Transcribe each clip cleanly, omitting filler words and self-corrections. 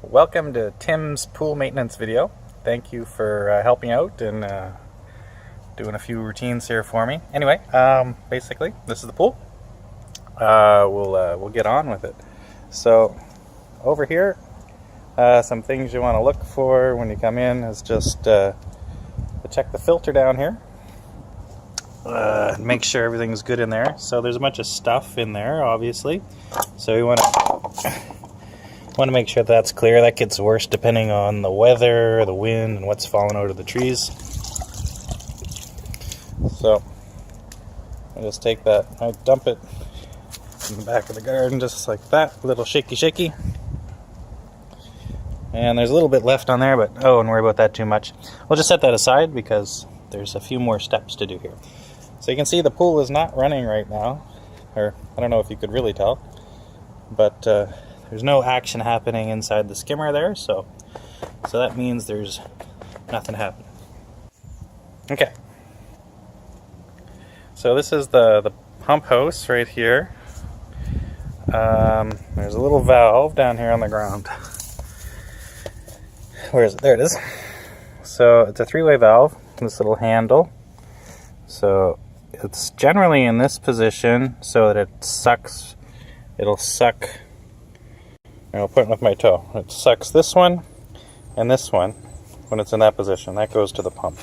Welcome to Tim's pool maintenance video. Thank you for helping out and doing a few routines here for me. Anyway, basically, this is the pool. We'll get on with it. So, over here, some things you want to look for when you come in is just to check the filter down here. Make sure everything's good in there. So there's a bunch of stuff in there, obviously. So you want to make sure that's clear. That gets worse depending on the weather, the wind, and what's falling out of the trees. So I just take that, I dump it in the back of the garden just like that, a little shaky. And there's a little bit left on there, but I won't worry about that too much. We'll just set that aside because there's a few more steps to do here. So you can see the pool is not running right now, or I don't know if you could really tell, but there's no action happening inside the skimmer there, so that means there's nothing happening. Okay. So this is the pump house right here. There's a little valve down here on the ground. Where is it? There it is. So it's a three-way valve, this little handle. So it's generally in this position so that it sucks. It'll suck. I'll put it with my toe. It sucks this one and this one when it's in that position. That goes to the pump.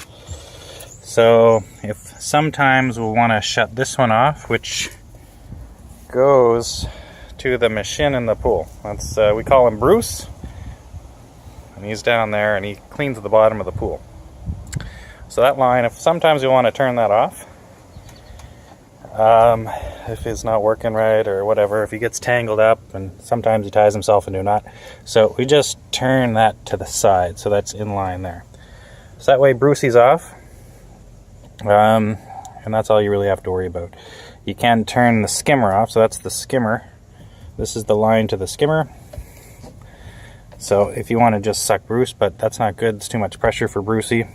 So if sometimes we'll want to shut this one off, which goes to the machine in the pool. That's we call him Bruce, and he's down there and he cleans the bottom of the pool. So that line, if sometimes you want to turn that off, if it's not working right or whatever, if he gets tangled up, and sometimes he ties himself into a knot. So we just turn that to the side, so that's in line there. So that way Brucey's off, and that's all you really have to worry about. You can turn the skimmer off, so that's the skimmer. This is the line to the skimmer. So if you want to just suck Bruce, but that's not good, it's too much pressure for Brucey.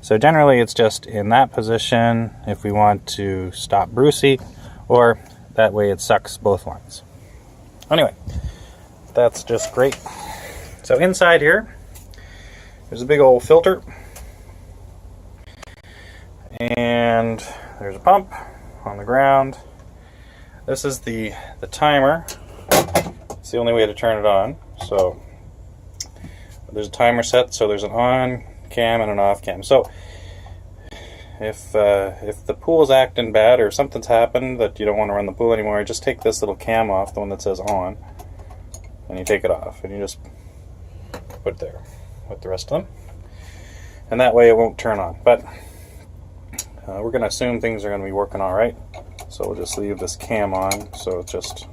So generally it's just in that position if we want to stop Brucey, or that way it sucks both lines. Anyway, that's just great. So inside here, there's a big old filter. And there's a pump on the ground. This is the timer. It's the only way to turn it on. So there's a timer set, so there's an on cam and an off cam. So if the pool is acting bad or something's happened that you don't want to run the pool anymore, just take this little cam off, the one that says on, and you take it off and you just put it there with the rest of them, and that way it won't turn on. But we're going to assume things are going to be working all right, so we'll just leave this cam on. So it's just,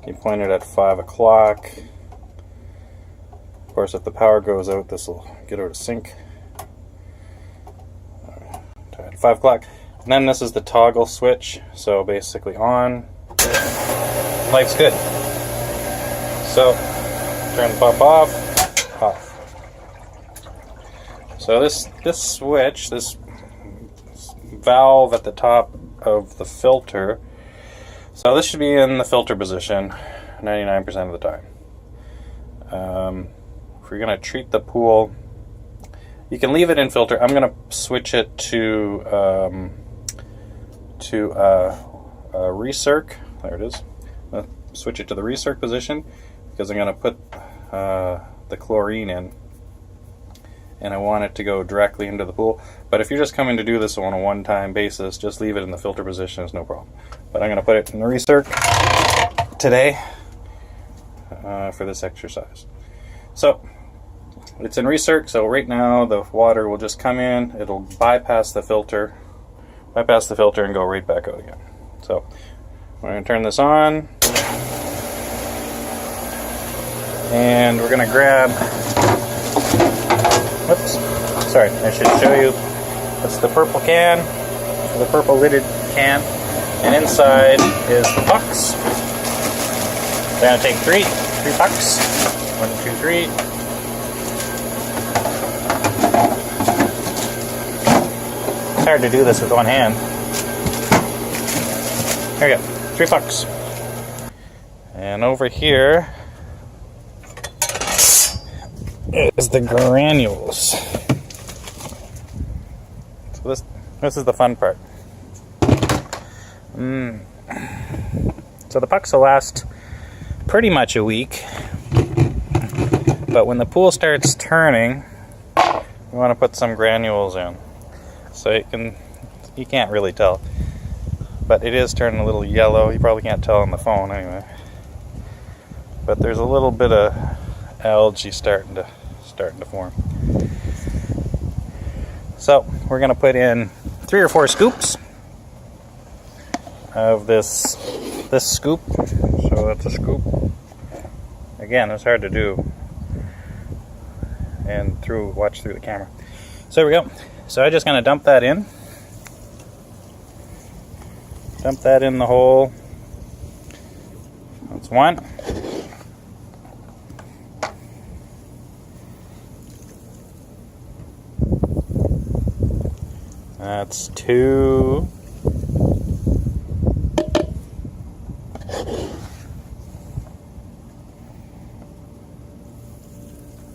you point it at 5 o'clock. Of course, if the power goes out, this will get out of sync. At 5 o'clock. And then this is the toggle switch. So basically on, life's good. So turn the pump off, off. So this switch, this valve at the top of the filter, so this should be in the filter position 99% of the time. If you're going to treat the pool, you can leave it in filter. I'm going to switch it to recirc. There it is. Switch it to the recirc position because I'm going to put the chlorine in, and I want it to go directly into the pool. But if you're just coming to do this on a one-time basis, just leave it in the filter position. It's no problem. But I'm going to put it in the recirc today for this exercise. So it's in recirc, so right now the water will just come in, it'll bypass the filter and go right back out again. So we're going to turn this on, and we're going to grab, whoops, sorry, I should show you, that's the purple can, the purple lidded can, and inside is the pucks. We're going to take three pucks, 1, 2, 3. It's hard to do this with one hand. There you go, 3 pucks. And over here is the granules. So this is the fun part. So the pucks will last pretty much a week, but when the pool starts turning, you want to put some granules in. So you can't really tell, but it is turning a little yellow. You probably can't tell on the phone anyway. But there's a little bit of algae starting to form. So we're going to put in 3 or 4 scoops of this scoop. So that's a scoop. Again, it's hard to do and watch through the camera. So there we go. So I'm just going to dump that in. Dump that in the hole. That's 1. That's 2.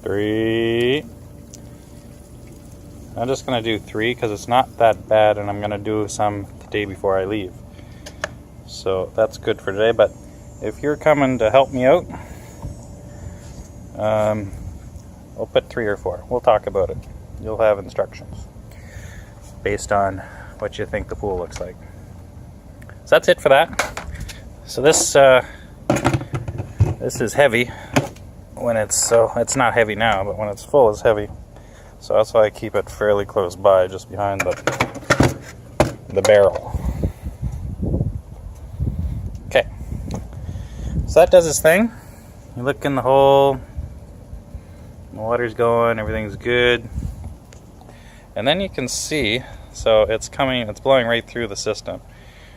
Three. I'm just going to do 3 because it's not that bad, and I'm going to do some the day before I leave. So that's good for today, but if you're coming to help me out, I'll put 3 or 4. We'll talk about it. You'll have instructions based on what you think the pool looks like. So that's it for that. So this is heavy when it's not heavy now, but when it's full, it's heavy. So that's why I keep it fairly close by, just behind the barrel. Okay, so that does its thing. You look in the hole, the water's going, everything's good. And then you can see, so it's blowing right through the system.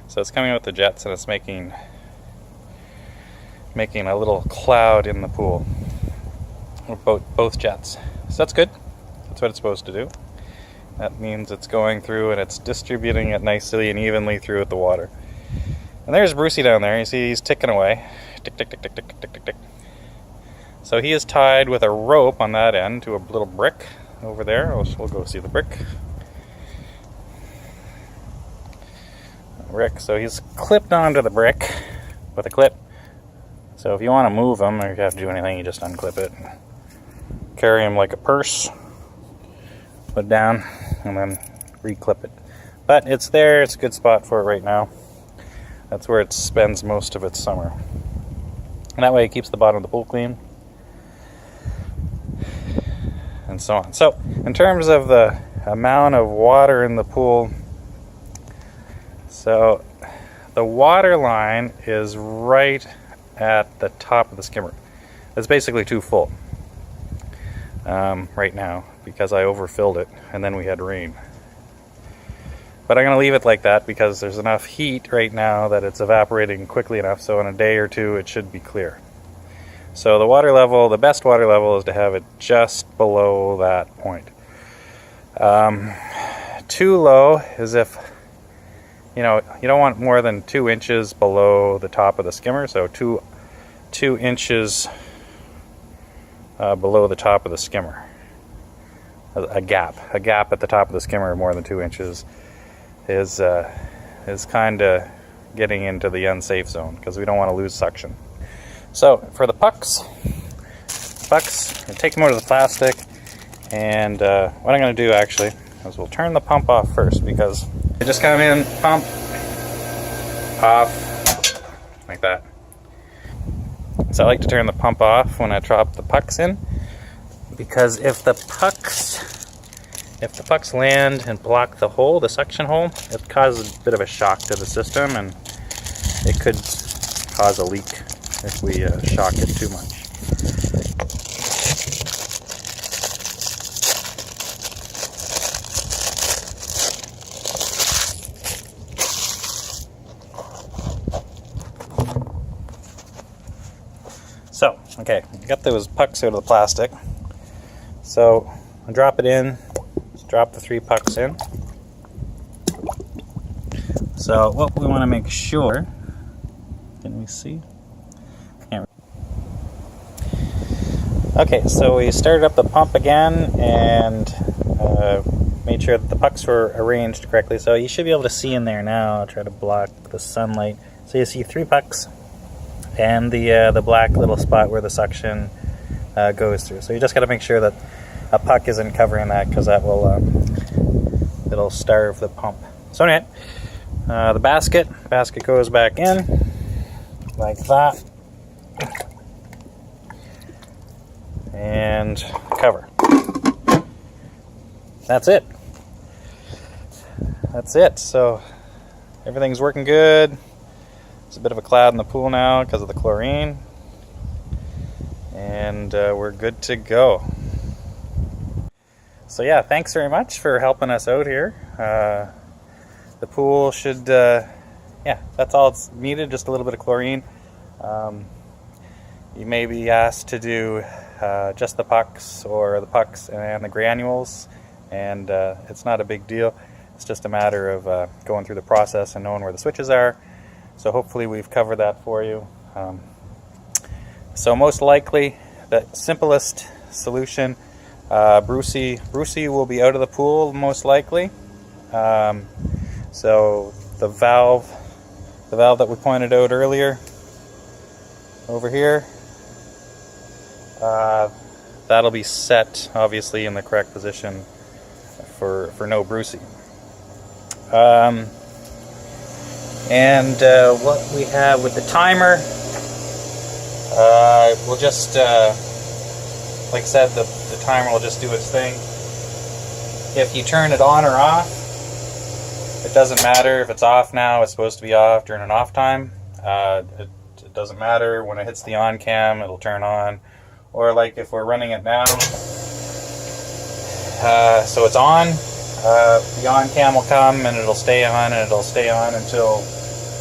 So it's coming with the jets, and it's making a little cloud in the pool. Both jets. So that's good. That's what it's supposed to do. That means it's going through and it's distributing it nicely and evenly through the water. And there's Brucey down there. You see he's ticking away. Tick, tick, tick, tick, tick, tick, tick, tick. So he is tied with a rope on that end to a little brick over there. We'll go see the brick. So he's clipped onto the brick with a clip. So if you want to move him, or you have to do anything, you just unclip it. Carry him like a purse. Put it down, and then re-clip it. But it's there, it's a good spot for it right now. That's where it spends most of its summer. And that way it keeps the bottom of the pool clean. And so on. So, in terms of the amount of water in the pool, so the water line is right at the top of the skimmer. It's basically too full right now because I overfilled it and then we had rain. But I'm going to leave it like that because there's enough heat right now that it's evaporating quickly enough, so in a day or two it should be clear. So the water level, the best water level is to have it just below that point. Too low is if, you don't want more than 2 inches below the top of the skimmer, so 2 inches below the top of the skimmer. A gap at the top of the skimmer more than 2 inches is kind of getting into the unsafe zone because we don't want to lose suction. So for the pucks, take them out of the plastic, and what I'm going to do actually is we'll turn the pump off first because they just come in, pump, off, like that. So I like to turn the pump off when I drop the pucks in, because if the pucks land and block the hole, the suction hole, it causes a bit of a shock to the system, and it could cause a leak if we shock it too much. So, okay, got those pucks out of the plastic. So, I drop it in, drop the 3 pucks in. So, what we want to make sure, can we see? Okay, so we started up the pump again and made sure that the pucks were arranged correctly. So you should be able to see in there now. I'll try to block the sunlight. So you see 3 pucks and the black little spot where the suction goes through. So you just got to make sure that a puck isn't covering that, because that will it'll starve the pump. So anyway, the basket goes back in like that, and cover. That's it. So everything's working good. There's a bit of a cloud in the pool now because of the chlorine, and we're good to go. So yeah, thanks very much for helping us out here. The pool should, yeah, that's all it's needed, just a little bit of chlorine. You may be asked to do just the pucks, or the pucks and the granules, and it's not a big deal. It's just a matter of going through the process and knowing where the switches are. So hopefully we've covered that for you. So most likely, the simplest solution, Brucey will be out of the pool most likely. So the valve that we pointed out earlier over here, that'll be set obviously in the correct position for no Brucey. And what we have with the timer, we'll just like I said, the timer will just do its thing. If you turn it on or off, it doesn't matter. If it's off now, it's supposed to be off during an off time. It doesn't matter. When it hits the on cam, it'll turn on. Or like if we're running it now, so it's on, the on cam will come and it'll stay on, and it'll stay on until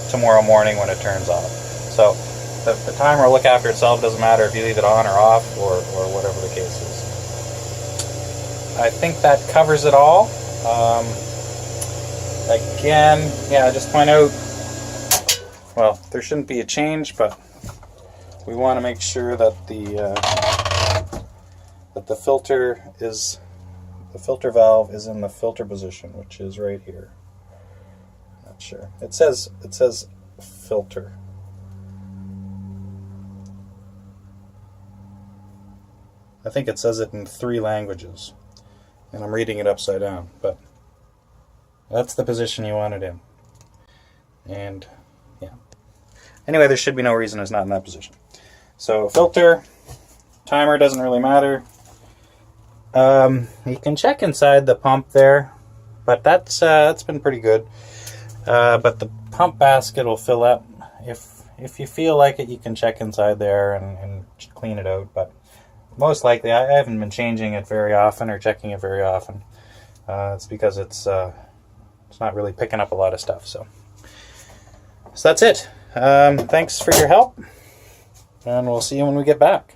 tomorrow morning when it turns off. So the timer will look after itself. Doesn't matter if you leave it on or off, or whatever the case is. I think that covers it all. Again, yeah, just point out, well, there shouldn't be a change, but we want to make sure that the filter valve is in the filter position, which is right here. Not sure. It says filter. I think it says it in 3 languages, and I'm reading it upside down, but that's the position you want it in. And yeah. Anyway, there should be no reason it's not in that position. So filter, timer doesn't really matter. You can check inside the pump there, but that's been pretty good. But the pump basket will fill up. If you feel like it, you can check inside there and clean it out. But most likely, I haven't been changing it very often or checking it very often. It's because it's not really picking up a lot of stuff. So that's it. Thanks for your help, and we'll see you when we get back.